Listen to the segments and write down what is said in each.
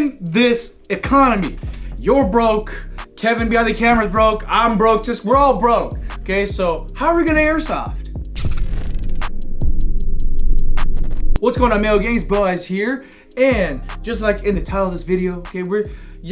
in this economy, you're broke, Kevin behind the camera's broke, I'm broke, just we're all broke. Okay, so how are we gonna airsoft? What's going on, male gangs? Boaz here, and just like in the title of this video, okay, we're,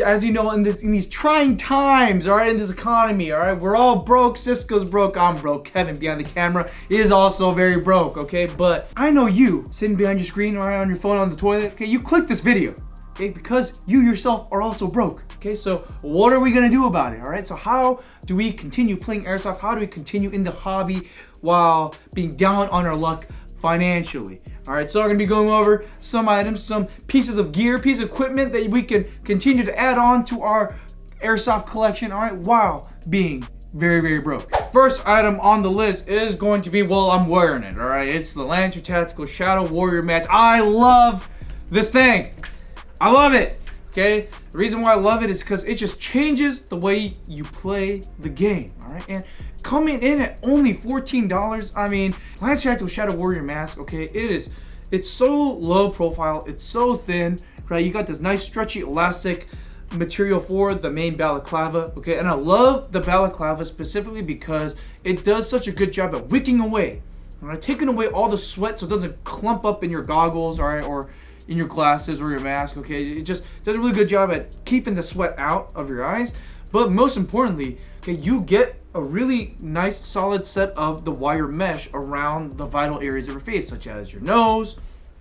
as you know, in these trying times, all right, in this economy, all right, we're all broke. Cisco's broke, I'm broke, Kevin behind the camera is also very broke, okay, but I know you sitting behind your screen, all right, on your phone, on the toilet, okay, you click this video, okay, because you yourself are also broke, okay, so what are we gonna do about it, all right? So how do we continue playing airsoft? How do we continue in the hobby while being down on our luck financially? All right, so I'm gonna be going over some items, some pieces of gear, pieces of equipment that we can continue to add on to our airsoft collection, all right, while being very, very broke. First item on the list is going to be, well, I'm wearing it, all right? It's the Lancer Tactical Shadow Warrior Mask. I love this thing. I love it, okay? The reason why I love it is because it just changes the way you play the game, all right? And coming in at only $14, I mean, Lancer Tactical Shadow Warrior Mask, okay, it's so low profile, it's so thin, right? You got this nice stretchy elastic material for the main balaclava, okay? And I love the balaclava specifically because it does such a good job at wicking away, all right? Taking away all the sweat so it doesn't clump up in your goggles, all right, or in your glasses or your mask, okay? It just does a really good job at keeping the sweat out of your eyes. But most importantly, okay, you get a really nice solid set of the wire mesh around the vital areas of your face, such as your nose,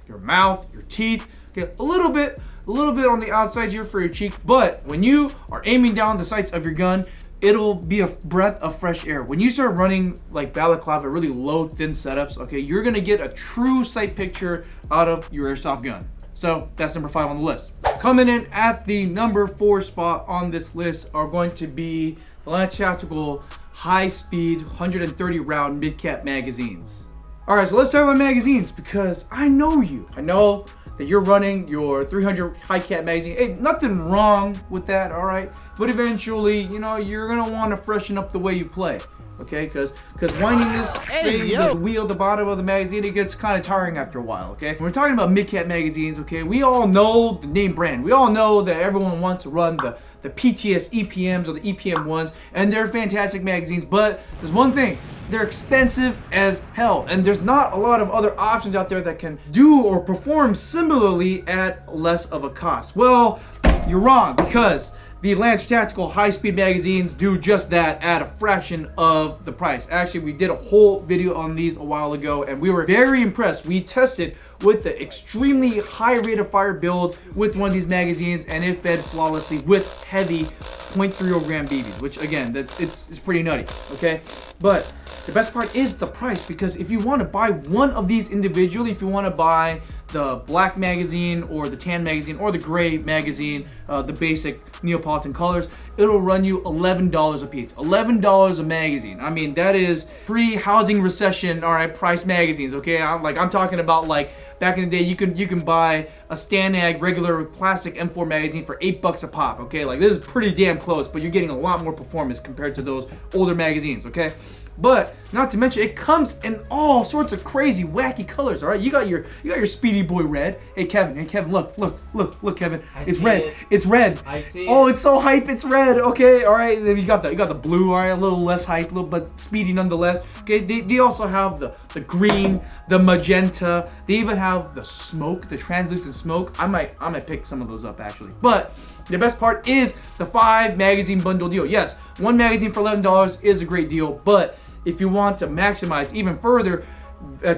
your mouth, your teeth, okay? A little bit on the outside here for your cheek, but when you are aiming down the sights of your gun, it'll be a breath of fresh air. When you start running like balaclava, really low, thin setups, okay, you're gonna get a true sight picture out of your airsoft gun. So that's number 5 on the list. Coming in at the number 4 spot on this list are going to be the Lancer Tactical High Speed 130 round mid-cap magazines. All right, so let's start with magazines because I know you. I know that you're running your 300 high cap magazine. Hey, nothing wrong with that, all right? But eventually, you know, you're gonna wanna freshen up the way you play, okay? Because winding this thing, the wheel at the bottom of the magazine, it gets kind of tiring after a while, okay? When we're talking about mid-cap magazines, okay, we all know the name brand. We all know that everyone wants to run the PTS EPMs or the EPM ones, and they're fantastic magazines, but there's one thing. They're expensive as hell, and there's not a lot of other options out there that can do or perform similarly at less of a cost. Well, you're wrong, because the Lancer Tactical high-speed magazines do just that at a fraction of the price. Actually, we did a whole video on these a while ago, and we were very impressed. We tested with the extremely high rate of fire build with one of these magazines, and it fed flawlessly with heavy 0.30 gram BBs, which again, it's pretty nutty, okay? But the best part is the price, because if you want to buy one of these individually, if you want to buy the black magazine or the tan magazine or the gray magazine, the basic Neapolitan colors, it'll run you $11 a piece. $11 a magazine. I mean, that is pre-housing recession, all right, price magazines, okay? I'm talking about like back in the day, you can buy a Stanag regular plastic M4 magazine for $8 a pop, okay? Like, this is pretty damn close, but you're getting a lot more performance compared to those older magazines, okay? But not to mention, it comes in all sorts of crazy, wacky colors. All right, you got your Speedy Boy red. Hey Kevin, look, Kevin. It's red. It's red. I see. Oh, it's so hype. It's red. Okay, all right. Then you got the blue. All right, a little less hype, but speedy nonetheless. Okay, they also have the green, the magenta. They even have the smoke, the translucent smoke. I might pick some of those up actually. But the best part is the 5 magazine bundle deal. Yes, one magazine for $11 is a great deal, but if you want to maximize even further,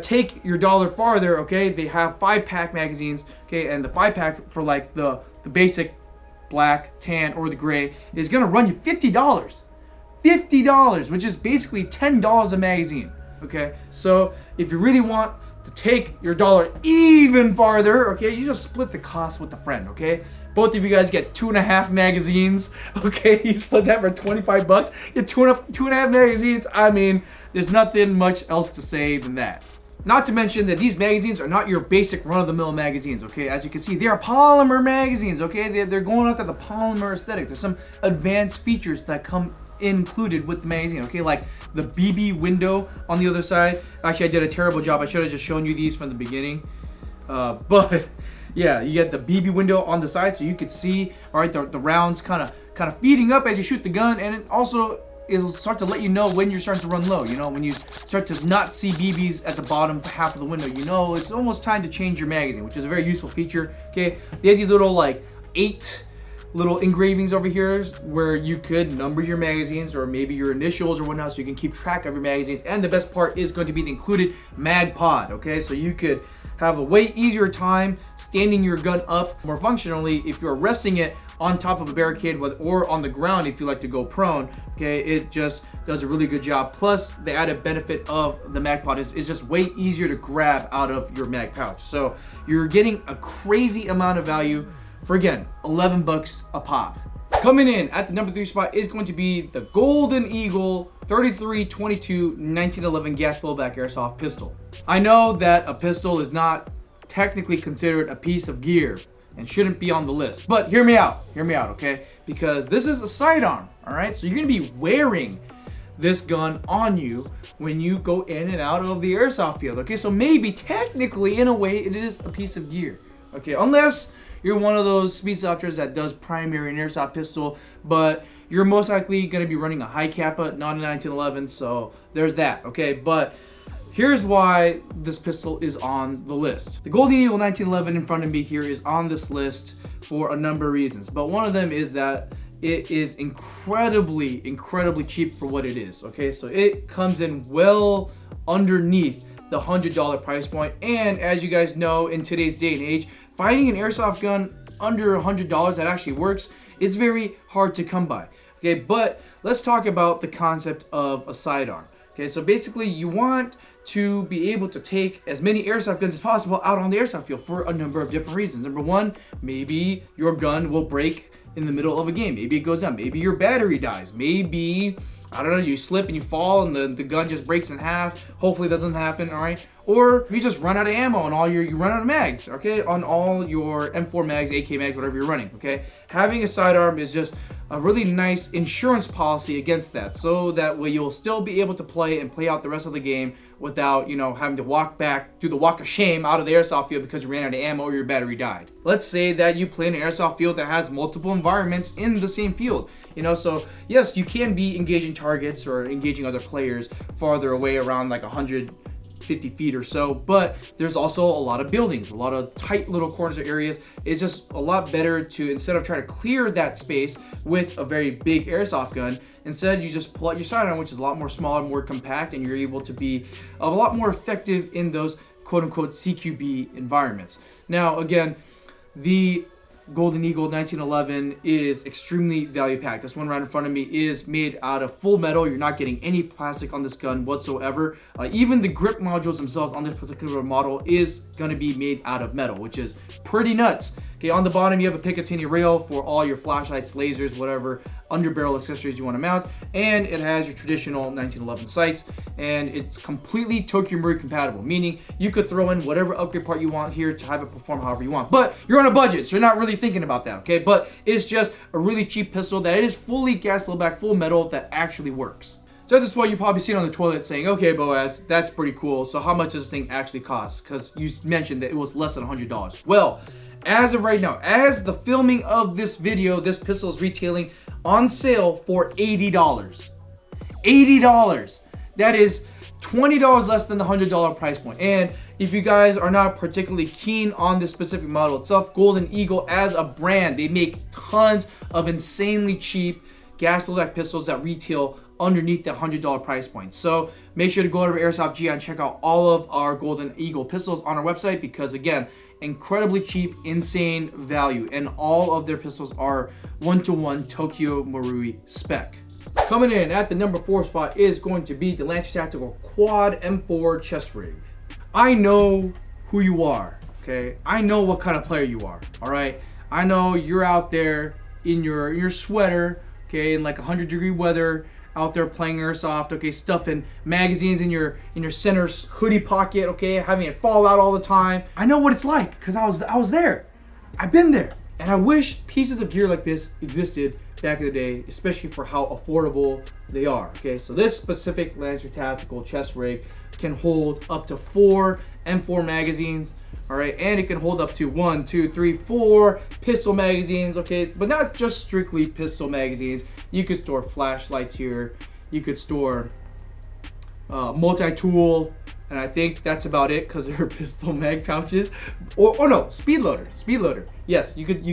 take your dollar farther, okay? They have 5-pack magazines, okay? And the 5-pack for like the basic black, tan, or the gray is gonna run you $50. $50, which is basically $10 a magazine, okay? So if you really want to take your dollar even farther, okay, you just split the cost with a friend, okay? Both of you guys get 2.5 magazines, okay? You split that for $25. Get 2.5 magazines. I mean, there's nothing much else to say than that. Not to mention that these magazines are not your basic run-of-the-mill magazines, okay? As you can see, they are polymer magazines, okay? They're going after the polymer aesthetic. There's some advanced features that come included with the magazine, okay? Like the BB window on the other side. Actually, I did a terrible job. I should have just shown you these from the beginning. But Yeah, you get the BB window on the side so you could see, all right, the rounds kind of feeding up as you shoot the gun, and it also it'll start to let you know when you're starting to run low. You know, when you start to not see BBs at the bottom half of the window, you know it's almost time to change your magazine, which is a very useful feature. Okay, they have these little like 8 little engravings over here where you could number your magazines or maybe your initials or whatnot, so you can keep track of your magazines. And the best part is going to be the included mag pod. Okay, so you could have a way easier time standing your gun up more functionally if you're resting it on top of a barricade or on the ground if you like to go prone. Okay, it just does a really good job. Plus the added benefit of the mag pod is just way easier to grab out of your mag pouch. So you're getting a crazy amount of value for, again, 11 bucks a pop. Coming in at the number 3 spot is going to be the Golden Eagle 3322 1911 gas blowback airsoft pistol. I know that a pistol is not technically considered a piece of gear and shouldn't be on the list, but hear me out, okay? Because this is a sidearm, all right? So you're gonna be wearing this gun on you when you go in and out of the airsoft field, okay? So maybe technically, in a way, it is a piece of gear, okay? Unless you're one of those speed softers that does primary and airsoft pistol, but you're most likely gonna be running a high kappa, not a 1911, so there's that, okay? But here's why this pistol is on the list. The Golden Eagle 1911 in front of me here is on this list for a number of reasons, but one of them is that it is incredibly cheap for what it is, okay? So it comes in well underneath the $100 price point, and as you guys know, in today's day and age, finding an airsoft gun under $100 that actually works is very hard to come by, okay? But let's talk about the concept of a sidearm, okay? So basically, you want to be able to take as many airsoft guns as possible out on the airsoft field for a number of different reasons. Number one, maybe your gun will break in the middle of a game. Maybe it goes down. Maybe your battery dies. Maybe, I don't know, you slip and you fall and the gun just breaks in half. Hopefully that doesn't happen, all right? Or you just run out of ammo on you run out of mags, okay? On all your M4 mags, AK mags, whatever you're running, okay? Having a sidearm is just a really nice insurance policy against that, so that way you'll still be able to play and play out the rest of the game without, you know, having to walk back, do the walk of shame out of the airsoft field because you ran out of ammo or your battery died. Let's say that you play in an airsoft field that has multiple environments in the same field, you know, so yes, you can be engaging targets or engaging other players farther away, around like 150 feet or so, but there's also a lot of buildings, a lot of tight little corners or areas. It's just a lot better to, instead of trying to clear that space with a very big airsoft gun, instead you just pull out your sidearm, which is a lot more smaller, more compact, and you're able to be a lot more effective in those quote-unquote CQB environments. Now, again, the Golden Eagle 1911 is extremely value packed. This one right in front of me is made out of full metal. You're not getting any plastic on this gun whatsoever. Even the grip modules themselves on this particular model is going to be made out of metal, which is pretty nuts. Okay, on the bottom you have a Picatinny rail for all your flashlights, lasers, whatever underbarrel accessories you want to mount, and it has your traditional 1911 sights, and it's completely Tokyo Marui compatible, meaning you could throw in whatever upgrade part you want here to have it perform however you want. But you're on a budget, so you're not really thinking about that, okay? But it's just a really cheap pistol that is fully gas blowback, full metal, that actually works. So at this point, you probably seen on the toilet saying, okay, Boaz, that's pretty cool. So how much does this thing actually cost? Because you mentioned that it was less than $100. Well, as of right now, as the filming of this video, this pistol is retailing on sale for $80. $80. That is $20 less than the $100 price point. And if you guys are not particularly keen on this specific model itself, Golden Eagle as a brand, they make tons of insanely cheap gas blowback pistols that retail underneath the $100 price point. So make sure to go over to Airsoft GI and check out all of our Golden Eagle pistols on our website, because again, incredibly cheap, insane value, and all of their pistols are 1-to-1 Tokyo Marui spec. Coming in at the number 4 spot is going to be the Lancer Tactical Quad M4 chest rig. I know who you are, okay? I know what kind of player you are, all right? I know you're out there in your sweater, okay, in like 100-degree weather, out there playing airsoft, okay, stuffing magazines in your center hoodie pocket, okay, having it fall out all the time. I know what it's like, because I was there. I've been there. And I wish pieces of gear like this existed back in the day, especially for how affordable they are, okay? So this specific Lancer Tactical chest rig can hold up to 4 M4 magazines. All right, and it can hold up to 1, 2, 3, 4 pistol magazines. Okay, but not just strictly pistol magazines. You could store flashlights here. You could store multi-tool, and I think that's about it because they're pistol mag pouches. Or no, speed loader. Yes, you could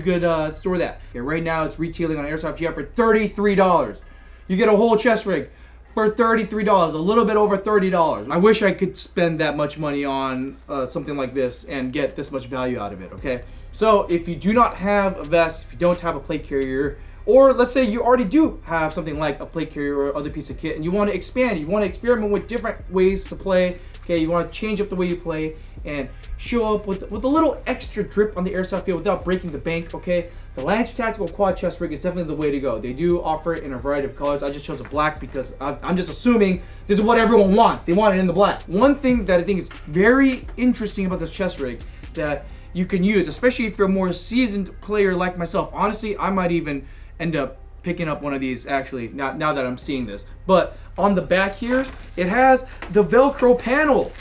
store that. Okay, right now it's retailing on Airsoft GF for $33. You get a whole chest rig for $33, a little bit over $30. I wish I could spend that much money on something like this and get this much value out of it, okay? So if you do not have a vest, if you don't have a plate carrier, or let's say you already do have something like a plate carrier or other piece of kit and you want to expand, you want to experiment with different ways to play, okay? You want to change up the way you play and show up with a little extra drip on the airsoft field without breaking the bank, okay? The Lancer Tactical Quad Chest Rig is definitely the way to go. They do offer it in a variety of colors. I just chose a black because I'm just assuming this is what everyone wants. They want it in the black. One thing that I think is very interesting about this chest rig that you can use, especially if you're a more seasoned player like myself. Honestly, I might even end up picking up one of these actually now that I'm seeing this. But on the back here, it has the Velcro panel.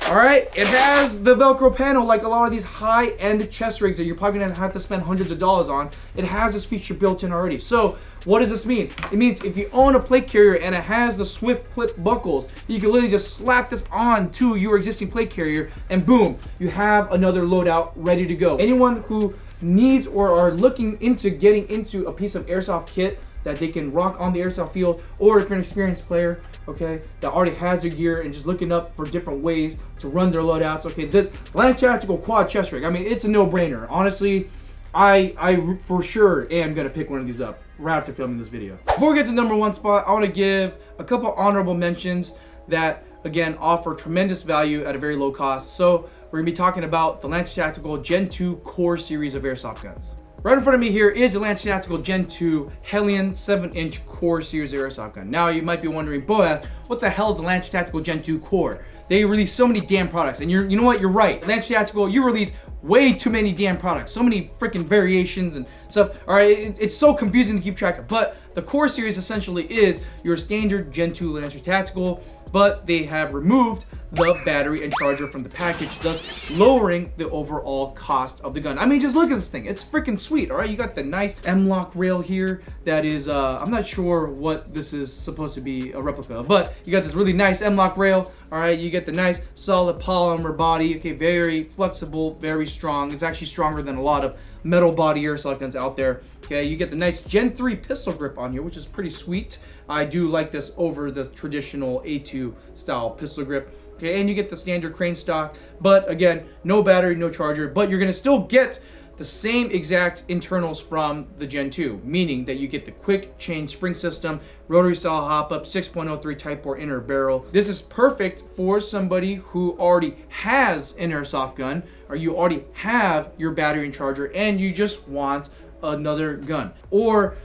All right, it has the Velcro panel like a lot of these high-end chest rigs that you're probably gonna have to spend hundreds of dollars on. It has this feature built in already. So what does this mean? It means if you own a plate carrier and it has the swift clip buckles, you can literally just slap this on to your existing plate carrier and boom, you have another loadout ready to go. Anyone who needs or are looking into getting into a piece of airsoft kit that they can rock on the airsoft field, or if you're an experienced player, okay, that already has their gear and just looking up for different ways to run their loadouts, okay, the Lancer Tactical Quad Chest Rig, I mean, it's a no-brainer. Honestly, I for sure am gonna pick one of these up right after filming this video. Before we get to number one spot, I want to give a couple honorable mentions that again offer tremendous value at a very low cost. So we're gonna be talking about the Lancer Tactical Gen 2 Core series of airsoft guns. Right in front of me here is the Lancer Tactical Gen 2 Hellion 7-inch Core series airsoft gun. Now you might be wondering, Boaz, what the hell is the Lancer Tactical Gen 2 Core? They release so many damn products, and you know what? You're right. Lancer Tactical, you release way too many damn products, so many freaking variations and stuff. All right, it's so confusing to keep track of. But the Core series essentially is your standard Gen 2 Lancer Tactical, but they have removed the battery and charger from the package, thus lowering the overall cost of the gun. I mean, just look at this thing. It's freaking sweet, all right? You got the nice M-LOK rail here that is, I'm not sure what this is supposed to be a replica of, but you got this really nice M-LOK rail, all right? You get the nice solid polymer body, okay, very flexible, very strong. It's actually stronger than a lot of metal body airsoft guns out there, okay? You get the nice Gen 3 pistol grip on here, which is pretty sweet. I do like this over the traditional A2 style pistol grip. Okay, and you get the standard crane stock, but again, no battery, no charger, but you're gonna still get the same exact internals from the Gen 2, meaning that you get the quick change spring system, rotary style hop up, 6.03 Type 4 inner barrel. This is perfect for somebody who already has an airsoft gun, or you already have your battery and charger, and you just want another gun. Or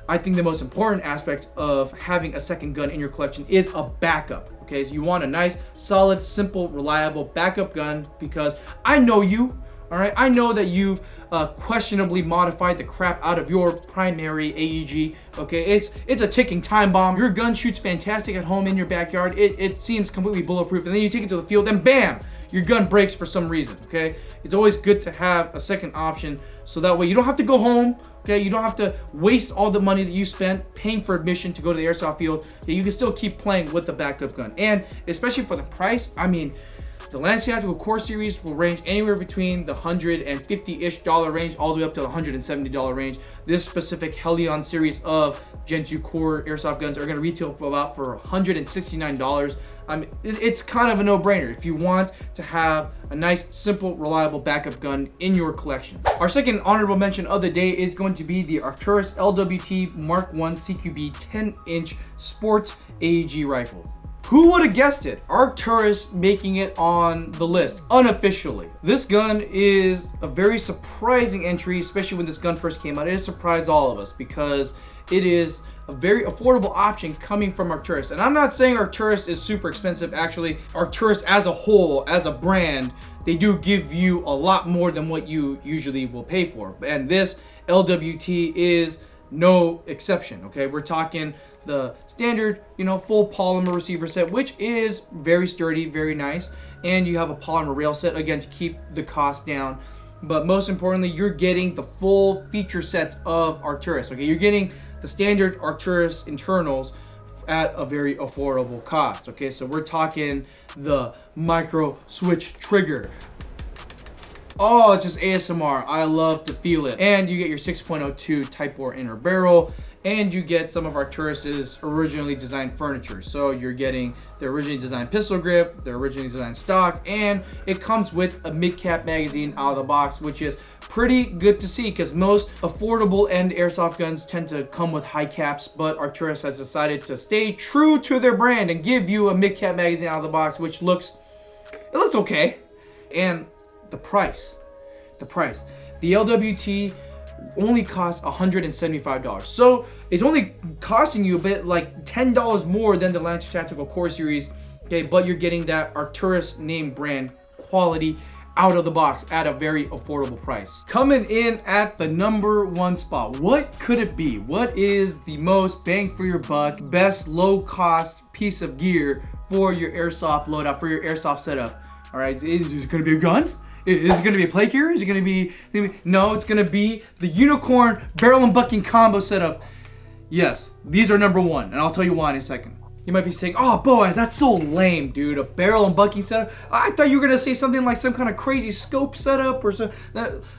I think the most important aspect of having a second gun in your collection is a backup. Okay, so you want a nice, solid, simple, reliable backup gun because I know you. All right, I know that you've questionably modified the crap out of your primary AEG. Okay, it's a ticking time bomb. Your gun shoots fantastic at home in your backyard. It seems completely bulletproof, and then you take it to the field, and bam, your gun breaks for some reason. Okay, it's always good to have a second option, so that way you don't have to go home. Okay, you don't have to waste all the money that you spent paying for admission to go to the airsoft field. Okay, you can still keep playing with the backup gun, and especially for the price, I mean, the Lancer Tactical Core series will range anywhere between the $150-ish range all the way up to the $170 range. This specific Hellion series of Gen 2 Core airsoft guns are going to retail for about $169. It's kind of a no-brainer if you want to have a nice, simple, reliable backup gun in your collection. Our second honorable mention of the day is going to be the AIRSOFTERS LWT Mark I CQB 10-inch Sports AEG rifle. Who would have guessed it? AIRSOFTERS making it on the list unofficially. This gun is a very surprising entry, especially when this gun first came out. It surprised all of us because it is a very affordable option coming from AIRSOFTERS. And I'm not saying AIRSOFTERS is super expensive. Actually, AIRSOFTERS as a whole, as a brand, they do give you a lot more than what you usually will pay for. And this LWT is no exception, okay? We're talking the standard, full polymer receiver set, which is very sturdy, very nice. and you have a polymer rail set, again, to keep the cost down. But most importantly, you're getting the full feature set of Arcturus. Okay, you're getting the standard Arcturus internals at a very affordable cost. Okay, so we're talking the micro switch trigger. Oh, it's just ASMR. I love to feel it. And you get your 6.02 Type 4 inner barrel, and you get some of Arcturus's originally designed furniture. So you're getting the originally designed pistol grip, the originally designed stock, and it comes with a mid-cap magazine out of the box, which is pretty good to see because most affordable end airsoft guns tend to come with high caps, but Arcturus has decided to stay true to their brand and give you a mid-cap magazine out of the box, which looks okay. And the price. The LWT only costs $175. So it's only costing you a bit like $10 more than the Lancer Tactical Core Series. Okay, but you're getting that Arcturus name brand quality out of the box at a very affordable price. Coming in at the #1 spot, what could it be? What is the most bang for your buck, best low cost piece of gear for your airsoft loadout, for your airsoft setup? All right, is it gonna be a gun? Is it gonna be a plate carrier? Is it gonna be, no, it's gonna be the unicorn barrel and bucking combo setup. Yes, these are #1, and I'll tell you why in a second. You might be saying, oh, Boaz, that's so lame, dude. A barrel and bucking setup? I thought you were gonna say something like some kind of crazy scope setup or so.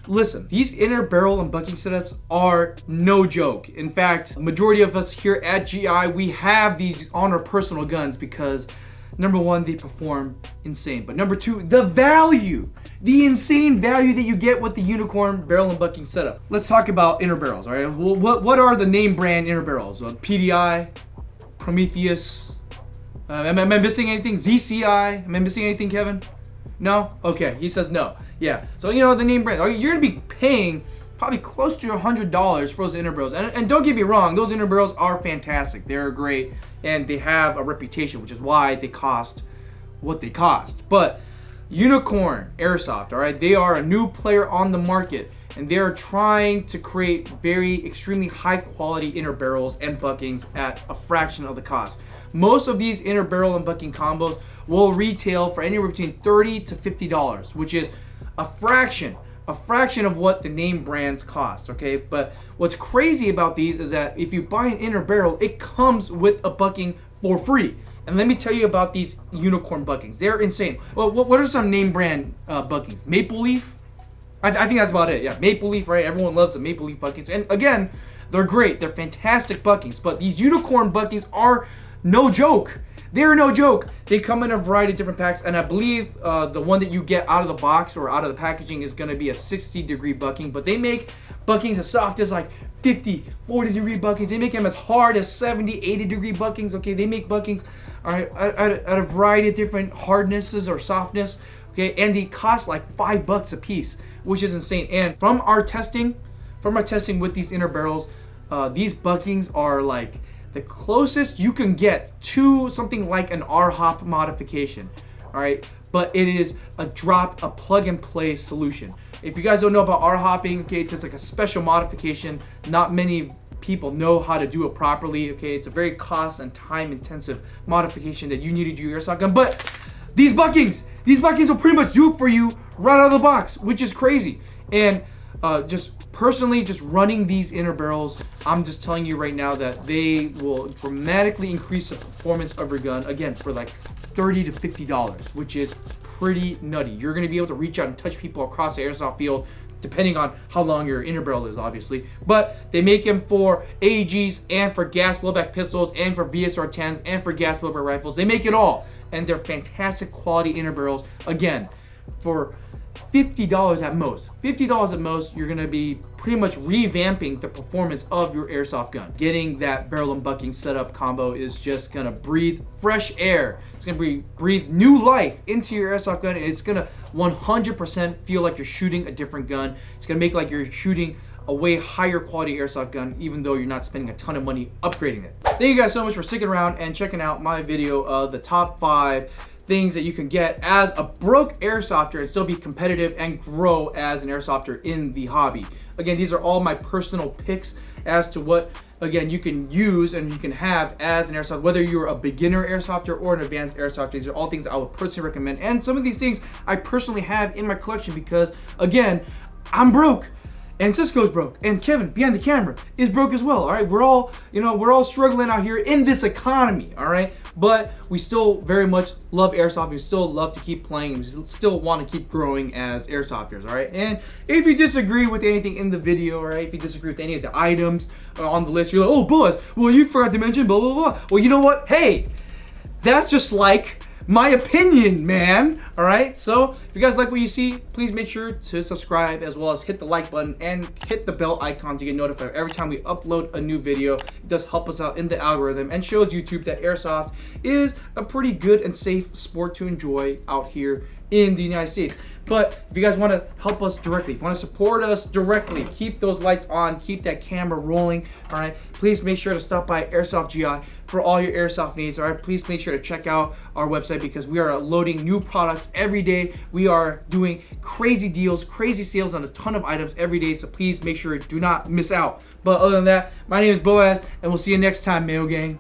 Listen, these inner barrel and bucking setups are no joke. In fact, majority of us here at GI, we have these on our personal guns because #1, they perform insane. But #2, the value. The insane value that you get with the unicorn barrel and bucking setup. Let's talk about inner barrels, all right? What are the name brand inner barrels? PDI, Prometheus. Am I missing anything? ZCI. Am I missing anything, Kevin? No? Okay, he says no. Yeah, so you know the name brand. You're gonna be paying probably close to $100 for those inner barrels. And don't get me wrong, those inner barrels are fantastic. They're great, and they have a reputation, which is why they cost what they cost. But Unicorn Airsoft, all right, they are a new player on the market, and they are trying to create very extremely high quality inner barrels and buckings at a fraction of the cost. Most of these inner barrel and bucking combos will retail for anywhere between $30 to $50, which is a fraction of what the name brands cost, okay? But what's crazy about these is that if you buy an inner barrel, it comes with a bucking for free. And let me tell you about these unicorn buckings. They're insane. Well, what are some name brand buckings? Maple Leaf? I think that's about it. Yeah, Maple Leaf, right? Everyone loves the Maple Leaf buckings. And again, they're great. They're fantastic buckings. But these unicorn buckings are no joke. They're no joke. They come in a variety of different packs, and I believe the one that you get out of the box or out of the packaging is going to be a 60-degree bucking. But they make buckings as soft as like 50, 40-degree buckings. They make them as hard as 70, 80-degree buckings. Okay, they make buckings all right, at a variety of different hardnesses or softness. Okay, and they cost like $5 a piece, which is insane. And from our testing with these inner barrels, these buckings are like the closest you can get to something like an R-hop modification. All right, but it is a plug and play solution. If you guys don't know about R-hopping, okay, it's just like a special modification. Not many people know how to do it properly. Okay, it's a very cost and time intensive modification that you need to do your airsoft gun. But these buckings will pretty much do it for you right out of the box, which is crazy. And just personally, just running these inner barrels, I'm just telling you right now that they will dramatically increase the performance of your gun, again, for like $30 to $50, which is pretty nutty. You're gonna be able to reach out and touch people across the airsoft field, depending on how long your inner barrel is, obviously. But they make them for AEGs and for gas blowback pistols and for VSR 10s and for gas blowback rifles. They make it all, and they're fantastic quality inner barrels. Again, for $50 at most. $50 at most, you're gonna be pretty much revamping the performance of your airsoft gun. Getting that barrel and bucking setup combo is just gonna breathe fresh air. It's gonna breathe new life into your airsoft gun, and it's gonna 100% feel like you're shooting a different gun. It's gonna make like you're shooting a way higher quality airsoft gun, even though you're not spending a ton of money upgrading it. Thank you guys so much for sticking around and checking out my video of the top 5 things that you can get as a broke airsofter and still be competitive and grow as an airsofter in the hobby. Again, these are all my personal picks as to what again, you can use and you can have as an airsoft, whether you're a beginner airsofter or an advanced airsoft. These are all things I would personally recommend. And some of these things I personally have in my collection because, again, I'm broke. And Cisco's broke, and Kevin behind the camera is broke as well. All right, we're all struggling out here in this economy. All right, but we still very much love airsoft. We still love to keep playing. We still want to keep growing as airsofters. All right, and if you disagree with anything in the video, all right, if you disagree with any of the items on the list, you're like, oh, Boaz, well, you forgot to mention blah blah blah. Well, you know what? Hey, that's just like my opinion, man. All right, so if you guys like what you see, please make sure to subscribe as well as hit the like button and hit the bell icon to get notified every time we upload a new video. It does help us out in the algorithm and shows YouTube that airsoft is a pretty good and safe sport to enjoy out here in the United States. But if you guys want to help us directly, if you want to support us directly, keep those lights on, keep that camera rolling, all right, please make sure to stop by Airsoft GI for all your airsoft needs. All right, please make sure to check out our website because we are loading new products every day. We are doing crazy deals, crazy sales on a ton of items every day, so please make sure do not miss out. But other than that, my name is Boaz, and we'll see you next time, Mayo Gang.